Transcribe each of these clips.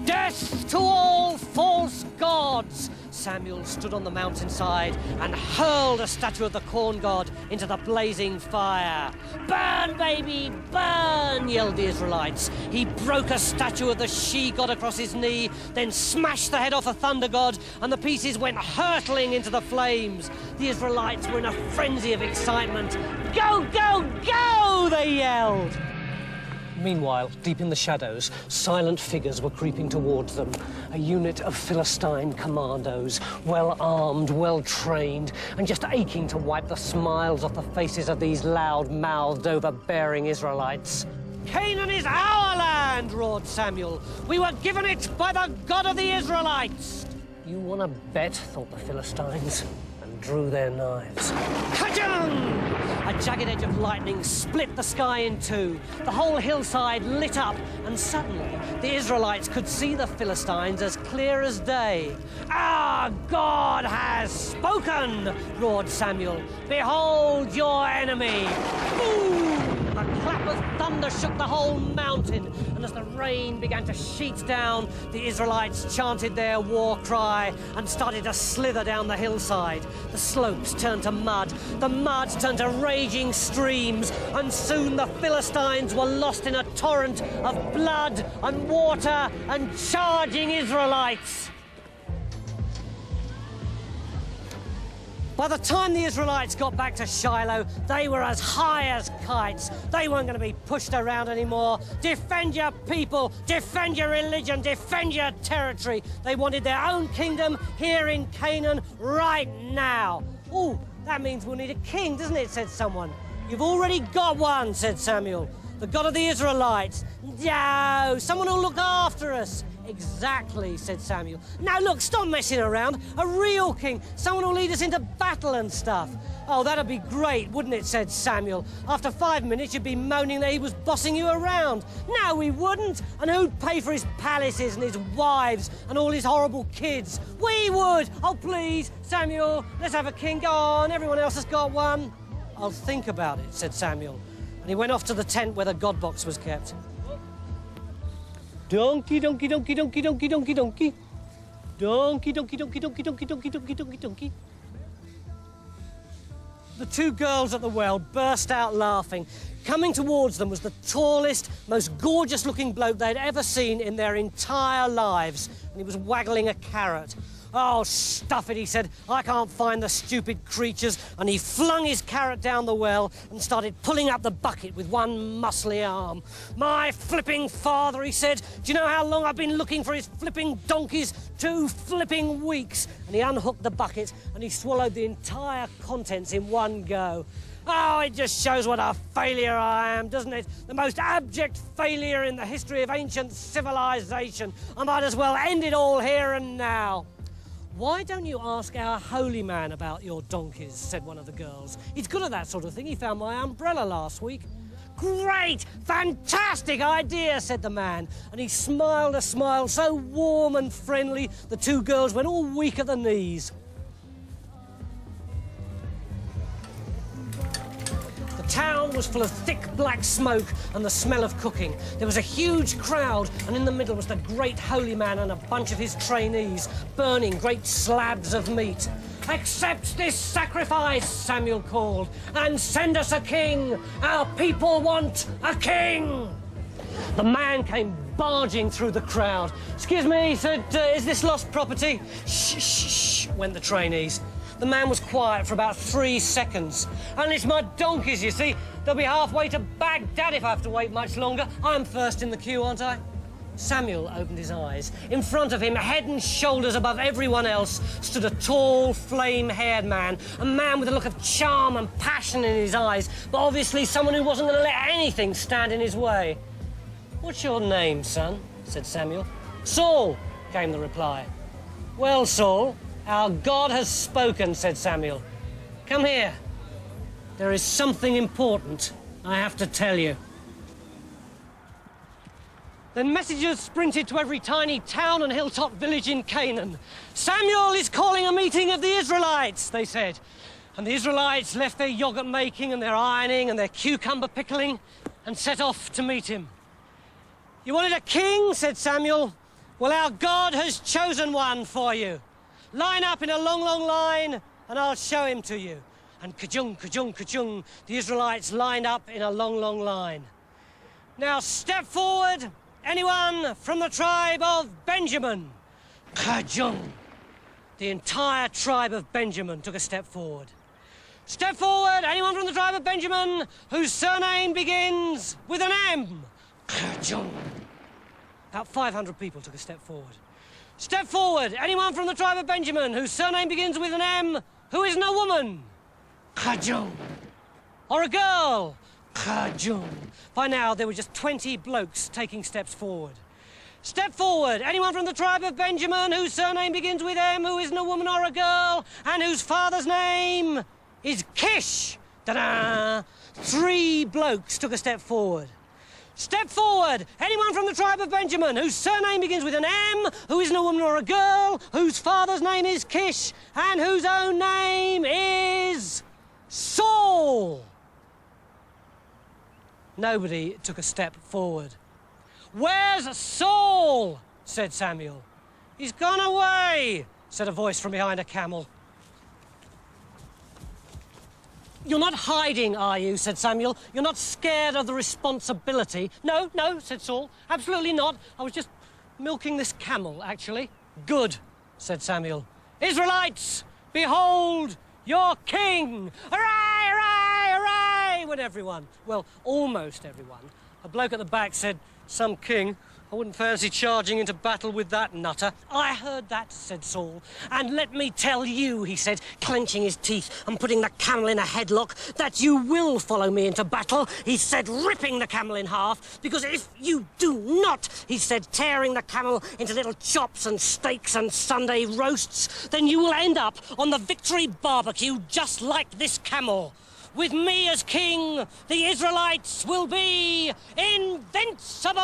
Death to all false gods! Samuel stood on the mountainside and hurled a statue of the corn god into the blazing fire. "Burn, baby, burn!" yelled the Israelites. He broke a statue of the she-god across his knee, then smashed the head off a thunder god, and the pieces went hurtling into the flames. The Israelites were in a frenzy of excitement. "Go, go, go!" they yelled. Meanwhile, deep in the shadows, silent figures were creeping towards them. A unit of Philistine commandos, well-armed, well-trained, and just aching to wipe the smiles off the faces of these loud-mouthed, overbearing Israelites. "Canaan is our land!" roared Samuel. "We were given it by the God of the Israelites!" "You want to bet?" thought the Philistines, and drew their knives. Ka-chung! A jagged edge of lightning split the sky in two. The whole hillside lit up, and suddenly the Israelites could see the Philistines as clear as day. "Our God has spoken!" roared Samuel. "Behold your enemy!" Boom! A clap of thunder shook the whole mountain, and as the rain began to sheet down, the Israelites chanted their war cry and started to slither down the hillside. The slopes turned to mud, the mud turned to raging streams, and soon the Philistines were lost in a torrent of blood and water and charging Israelites. By the time the Israelites got back to Shiloh, they were as high as kites. They weren't going to be pushed around anymore. Defend your people, defend your religion, defend your territory. They wanted their own kingdom here in Canaan right now. "Ooh, that means we'll need a king, doesn't it?" said someone. "You've already got one," said Samuel. "The God of the Israelites." "No, someone will look after us." "Exactly," said Samuel. "Now look, stop messing around. A real king, someone will lead us into battle and stuff." "Oh, that'd be great, wouldn't it?" said Samuel. "After 5 minutes, you'd be moaning that he was bossing you around." "No, we wouldn't. And who'd pay for his palaces and his wives and all his horrible kids?" "We would." "Oh, please, Samuel, let's have a king. Go on, everyone else has got one." "I'll think about it," said Samuel. And he went off to the tent where the God box was kept. Donkey, donkey, donkey, donkey, donkey, donkey, donkey. Donkey, donkey, donkey, donkey, donkey, donkey, donkey, donkey, donkey. The two girls at the well burst out laughing. Coming towards them was the tallest, most gorgeous-looking bloke they'd ever seen in their entire lives, and he was waggling a carrot. "Oh, stuff it," he said. "I can't find the stupid creatures." And he flung his carrot down the well and started pulling up the bucket with one muscly arm. "My flipping father," he said. "Do you know how long I've been looking for his flipping donkeys? 2 flipping weeks." And he unhooked the bucket and he swallowed the entire contents in one go. "Oh, it just shows what a failure I am, doesn't it? The most abject failure in the history of ancient civilization. I might as well end it all here and now." "Why don't you ask our holy man about your donkeys?" said one of the girls. "He's good at that sort of thing. He found my umbrella last week." "Great! Fantastic idea," said the man. And he smiled a smile so warm and friendly, the two girls went all weak at the knees. The town was full of thick black smoke and the smell of cooking. There was a huge crowd, and in the middle was the great holy man and a bunch of his trainees, burning great slabs of meat. "Accept this sacrifice," Samuel called, "and send us a king. Our people want a king." The man came barging through the crowd. "Excuse me," he said, "is this lost property?" "Shh, shh, shh," went the trainees. The man was quiet for about 3 seconds. "And it's my donkeys, you see. They'll be halfway to Baghdad if I have to wait much longer. I'm first in the queue, aren't I?" Samuel opened his eyes. In front of him, head and shoulders above everyone else, stood a tall, flame-haired man, a man with a look of charm and passion in his eyes, but obviously someone who wasn't going to let anything stand in his way. "What's your name, son?" said Samuel. "Saul," came the reply. "Well, Saul, our God has spoken," said Samuel. "Come here." There is something important I have to tell you. Then messengers sprinted to every tiny town and hilltop village in Canaan. Samuel is calling a meeting of the Israelites, they said. And the Israelites left their yogurt making and their ironing and their cucumber pickling and set off to meet him. You wanted a king, said Samuel. Well, our God has chosen one for you. Line up in a long, long line and I'll show him to you. And ka-chung, ka-chung, ka-chung, the Israelites lined up in a long, long line. Now step forward, anyone from the tribe of Benjamin. Ka-chung. The entire tribe of Benjamin took a step forward. Step forward, anyone from the tribe of Benjamin whose surname begins with an M. Ka-chung. About 500 people took a step forward. Step forward, anyone from the tribe of Benjamin whose surname begins with an M who isn't a woman. Ka-chung. Or a girl. Ka-chung. By now, there were just 20 blokes taking steps forward. Step forward, anyone from the tribe of Benjamin whose surname begins with M, who isn't a woman or a girl, and whose father's name is Kish. Ta-da! 3 blokes took a step forward. Step forward, anyone from the tribe of Benjamin whose surname begins with an M, who isn't a woman or a girl, whose father's name is Kish, and whose own name is Saul. Nobody took a step forward. Where's Saul? Said Samuel. He's gone away, said a voice from behind a camel. You're not hiding, are you? Said Samuel. You're not scared of the responsibility? No, no, said Saul. Absolutely not. I was just milking this camel, actually. Good, said Samuel. Israelites, behold your king! Hooray, hooray, hooray! Went everyone. Well, almost everyone. A bloke at the back said, some king. I wouldn't fancy charging into battle with that nutter. I heard that, said Saul. And let me tell you, he said, clenching his teeth and putting the camel in a headlock, that you will follow me into battle, he said, ripping the camel in half, because if you do not, he said, tearing the camel into little chops and steaks and Sunday roasts, then you will end up on the victory barbecue just like this camel. With me as king, the Israelites will be invincible!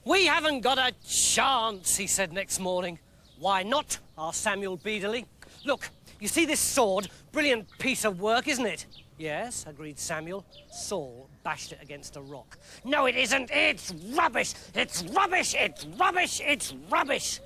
We haven't got a chance, he said next morning. Why not? Asked Samuel beadily. Look, you see this sword? Brilliant piece of work, isn't it? Yes, agreed Samuel. Saul bashed it against a rock. No, it isn't. It's rubbish. It's rubbish. It's rubbish. It's rubbish.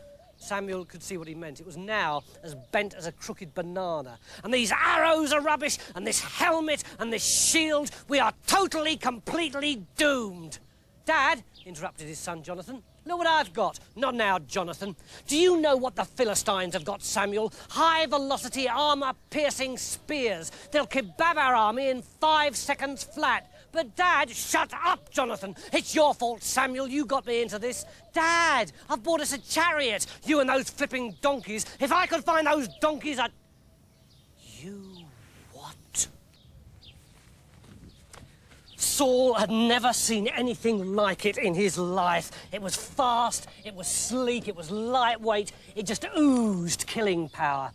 Samuel could see what he meant. It was now as bent as a crooked banana. And these arrows are rubbish, and this helmet, and this shield. We are totally, completely doomed. Dad, interrupted his son Jonathan, look what I've got. Not now, Jonathan. Do you know what the Philistines have got, Samuel? High-velocity, armour-piercing spears. They'll kebab our army in 5 seconds flat. But, Dad, shut up, Jonathan. It's your fault, Samuel. You got me into this. Dad, I've bought us a chariot. You and those flipping donkeys. If I could find those donkeys, I'd... You what? Saul had never seen anything like it in his life. It was fast, it was sleek, it was lightweight. It just oozed killing power.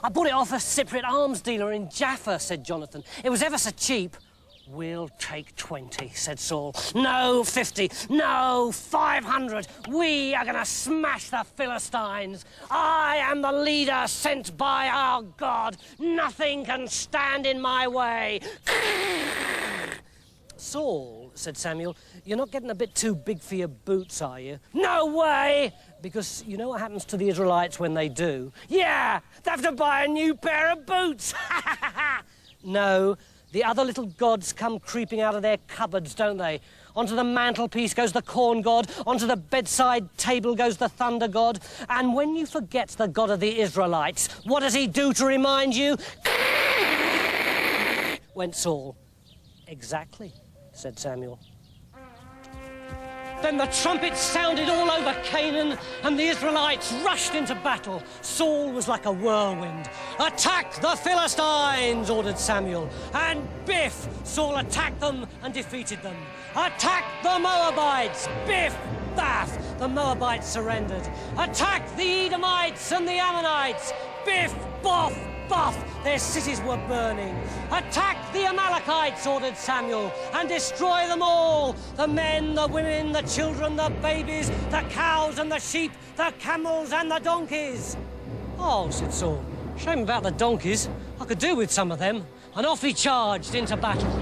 I bought it off a Cypriot arms dealer in Jaffa, said Jonathan. It was ever so cheap. We'll take 20, said Saul. No, 50. No, 500. We are going to smash the Philistines. I am the leader sent by our God. Nothing can stand in my way. Saul, said Samuel, you're not getting a bit too big for your boots, are you? No way! Because you know what happens to the Israelites when they do? Yeah, they have to buy a new pair of boots. No. The other little gods come creeping out of their cupboards, don't they? Onto the mantelpiece goes the corn god, onto the bedside table goes the thunder god, and when you forget the God of the Israelites, what does he do to remind you? Went Saul. Exactly, said Samuel. Then the trumpets sounded all over Canaan, and the Israelites rushed into battle. Saul was like a whirlwind. Attack the Philistines, ordered Samuel. And biff, Saul attacked them and defeated them. Attack the Moabites, biff, baff, the Moabites surrendered. Attack the Edomites and the Ammonites, biff, boff, rebuff! Their cities were burning. Attack the Amalekites, ordered Samuel, and destroy them all. The men, the women, the children, the babies, the cows and the sheep, the camels and the donkeys. Oh, said Saul, shame about the donkeys. I could do with some of them. And off he charged into battle.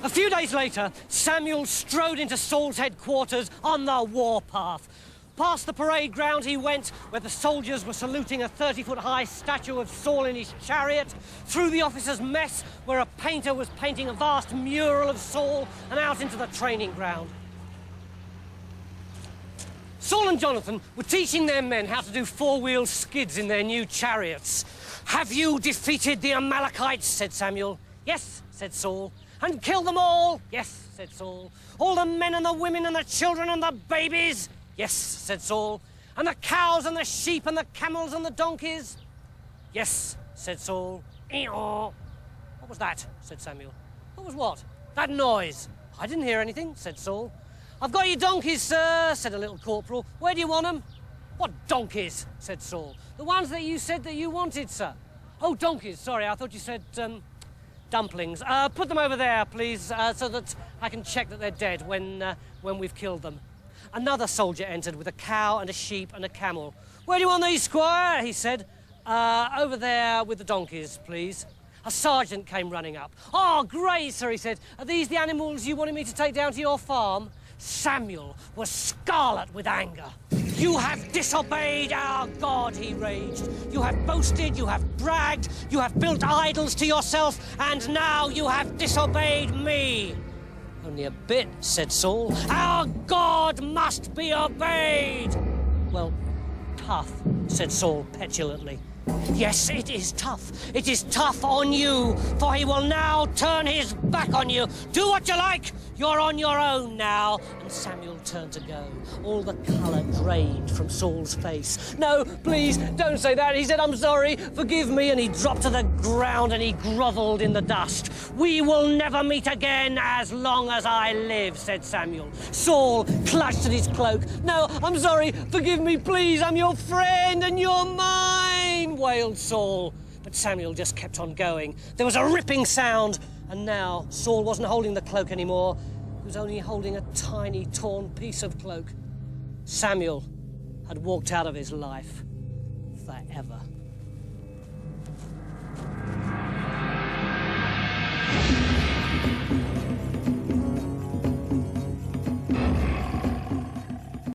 A few days later, Samuel strode into Saul's headquarters on the warpath. Past the parade ground he went, where the soldiers were saluting a 30-foot-high statue of Saul in his chariot, through the officers' mess, where a painter was painting a vast mural of Saul, and out into the training ground. Saul and Jonathan were teaching their men how to do four-wheel skids in their new chariots. "Have you defeated the Amalekites?" said Samuel. "Yes," said Saul. "And killed them all?" "Yes," said Saul. "All the men and the women and the children and the babies?" "Yes," said Saul. "And the cows and the sheep and the camels and the donkeys?" "Yes," said Saul. "Eeyore." "What was that?" said Samuel. "What was what?" "That noise." "I didn't hear anything," said Saul. "I've got your donkeys, sir," said a little corporal. "Where do you want them?" "What donkeys?" said Saul. "The ones that you said that you wanted, sir." "Oh, donkeys, sorry, I thought you said, dumplings. Put them over there, please, so that I can check that they're dead when we've killed them." Another soldier entered with a cow and a sheep and a camel. "Where do you want these, squire?" he said. Over there with the donkeys, please." A sergeant came running up. "Oh, great, sir," he said. "Are these the animals you wanted me to take down to your farm?" Samuel was scarlet with anger. "You have disobeyed our God," he raged. "You have boasted, you have bragged, you have built idols to yourself, and now you have disobeyed me." "Only a bit," said Saul. "Our God must be obeyed." "Well, tough," said Saul petulantly. "Yes, it is tough. It is tough on you, for he will now turn his back on you. Do what you like. You're on your own now." And Samuel turned to go. All the colour drained from Saul's face. "No, please, don't say that," he said. "I'm sorry. Forgive me." And he dropped to the ground and he grovelled in the dust. "We will never meet again as long as I live," said Samuel. Saul clutched at his cloak. "No, I'm sorry. Forgive me, please. I'm your friend and you're mine," wailed Saul. But Samuel just kept on going. There was a ripping sound, and now Saul wasn't holding the cloak anymore. He was only holding a tiny torn piece of cloak. Samuel had walked out of his life forever.